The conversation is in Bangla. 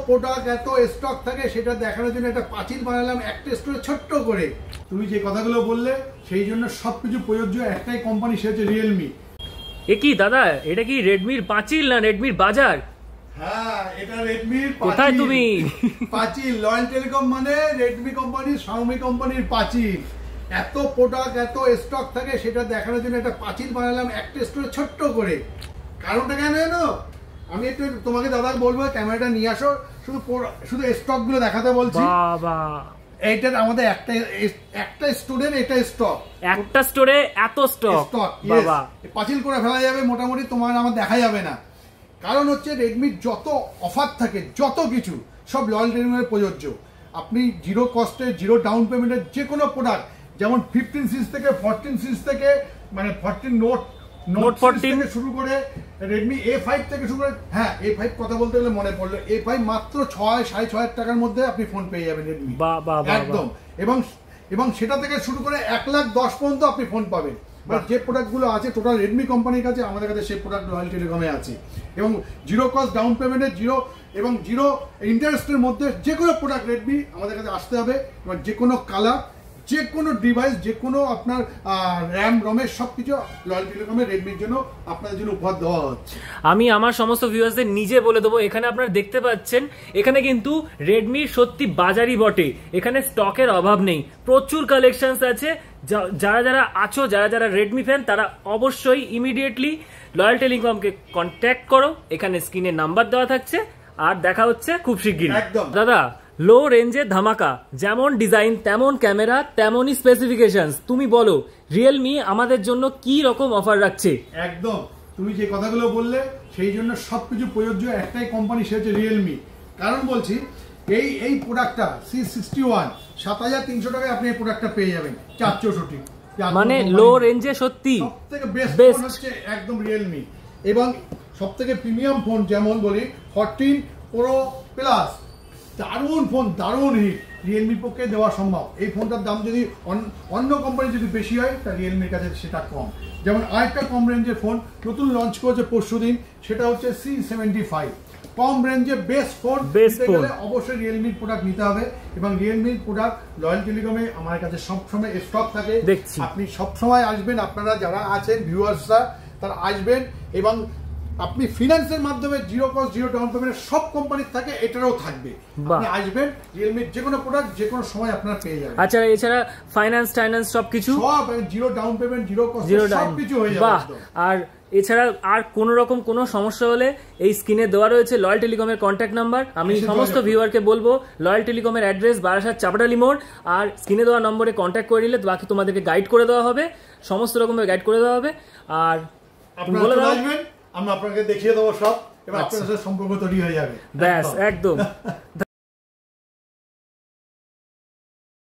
প্রোডাক্ট এত স্টক থাকে সেটা দেখানোর জন্য একটা পাঁচিল বানালাম একটা স্টোরে ছোট্ট করে। তুমি যে কথাগুলো বললে সেই জন্য সবকিছু প্রযোজ্য একটাই কোম্পানি, সে হচ্ছে রিয়েলমি। এ কি দাদা, এটা কি রেডমির পাঁচিল না রেডমির বাজার? হ্যাঁ, এটা রেডমির কোথায় তুমি? পাঁচিল। লয়েল টেলিকম মানে রেডমি কোম্পানির, শাওমি কোম্পানির পাঁচিল। এত প্রোডাক্ট এত স্টক থাকে সেটা দেখানোর জন্য একটা পাঁচিল বানালাম একটা স্টোরে ছোট্ট করে। কারণটা কেন জানো? আমি একটু তোমাকে দাদা বলবো ক্যামেরাটা নিয়ে আসো, শুধু স্টক গুলো দেখাতে বলছি। বাবা, এইটার আমাদের একটা স্টুডেন্ট, এটা স্টক, একটা স্টোরে এত স্টক। বাবা, পাঁচিল করে ফেলা যাবে মোটামুটি, তোমার আমার দেখা যাবে না। কারণ হচ্ছে রেডমির যত অফার থাকে যত কিছু সব লয়াল টেলিকমের প্রযোজ্য। আপনি জিরো কস্টে জিরো ডাউন পেমেন্টের যে কোনো প্রোডাক্ট, যেমন 15 সিরিজ থেকে 14 সিরিজ থেকে, মানে 14 নোট 14 থেকে শুরু করে, রেডমি A5 থেকে শুরু করে, হ্যাঁ A5 কথা বলতে গেলে মনে পড়লো, A5 মাত্র 6,500 টাকার মধ্যে আপনি ফোন পেয়ে যাবেন রেডমি একদম। এবং সেটা থেকে শুরু করে 1,10,000 পর্যন্ত আপনি ফোন পাবেন। যে প্রোডাক্টগুলো আছে টোটাল রেডমি কোম্পানির কাছে, আমাদের কাছে সেই প্রোডাক্ট লয়াল টেলিকমে আছে। এবং জিরো কস্ট ডাউন পেমেন্টের জিরো ইন্টারেস্টের মধ্যে যে কোনো প্রোডাক্ট রেডমি আমাদের কাছে আসতে হবে। এবার যে কোনো কালার, যে কোনো ডিভাইস, যে কোনো আপনার র্যাম রমের সবকিছু লয়াল টেলিকমের রেডমির জন্য আপনাদের জন্য উপহার দেওয়া হচ্ছে। আমি আমার সমস্ত ভিউয়ার্সদের নিজে বলে দেবো, এখানে আপনারা দেখতে পাচ্ছেন এখানে কিন্তু রেডমির সত্যি বাজারই বটে। এখানে স্টকের অভাব নেই, প্রচুর কালেকশনস আছে। যারা আছো, যারা রেডমি ফ্যান, তারা অবশ্যই ইমিডিয়েটলি লয়াল টেলিকমকে কন্ট্যাক্ট করো। এখানে স্ক্রিনে নাম্বার দেওয়া থাকছে। আর দেখা হচ্ছে খুব শিগগিরই। একদম দাদা, লো রেঞ্জের ধামাকা, যেমন ডিজাইন তেমন ক্যামেরা তেমনই স্পেসিফিকেশনস। তুমি বলো রিয়েলমি আমাদের জন্য কি রকম অফার রাখছে? একদম, তুমি যে কথাগুলো বললে সেই জন্য সবকিছু প্রযোজ্য একটাই কোম্পানি, সে হচ্ছে রিয়েলমি। কারণ বলছি, এই প্রোডাক্টটা C61 7,300 টাকায় আপনি এই প্রোডাক্টটা পেয়ে যাবেন 464, মানে লো রেঞ্জে সত্যি সবথেকে বেস্ট ফোন হচ্ছে একদম রিয়েলমি। এবং সবথেকে প্রিমিয়াম ফোন যেমন বলি 14 Pro Plus, দারুণ ফোন, দারুণ হিট, রিয়েলমির পক্ষে দেওয়া সম্ভব। এই ফোনটার দাম যদি অন্য কোম্পানি যদি বেশি হয়, তা রিয়েলমির কাছে সেটা কম। যেমন আরেকটা কম রেঞ্জের ফোন নতুন লঞ্চ করেছে পরশুদিন, সেটা হচ্ছে C75। কম রেঞ্জে বেস্ট ফোন নিতে গেলে অবশ্যই রিয়েলমির প্রোডাক্ট নিতে হবে। এবং রিয়েলমির প্রোডাক্ট লয়াল টেলিকমে আমার কাছে সবসময় স্টক থাকে। আপনি সবসময় আসবেন, আপনারা যারা আছেন ভিউয়ার্সরা তারা আসবেন। এবং আপনি ফিনান্সের মাধ্যমে zero cost zero down payment সব কোম্পানির থাকে, এটারও থাকবে। আপনি আসবেন, রিয়েলমির যে কোনো প্রোডাক্ট যে কোনো সময় আপনারা পেয়ে যাবেন। আচ্ছা, এছাড়া ফাইন্যান্স সবকিছু সব zero down payment, zero cost, সবকিছু হয়ে যাবে। আর এছাড়া আর কোন রকম কোনো সমস্যা হলে এই স্ক্রিনে দেওয়া রয়েছে লয়াল টেলিকমের কন্ট্যাক্ট নাম্বার। আমি সমস্ত ভিউয়ারকে বলবো লয়াল টেলিকমের অ্যাড্রেস বারাসাত চাপাটালি মোড়, আর স্ক্রিনে দেওয়া নম্বরে কন্ট্যাক্ট করে নিলে বাকি তোমাদেরকে গাইড করে দেওয়া হবে, সমস্ত রকমের গাইড করে দেওয়া হবে। আর আপনি বলে আসবেন, আমরা আপনাকে দেখিয়ে দেবো সব, এবার আপনার সাথে সম্পর্ক তৈরি হয়ে যাবে। ব্যাস, একদম।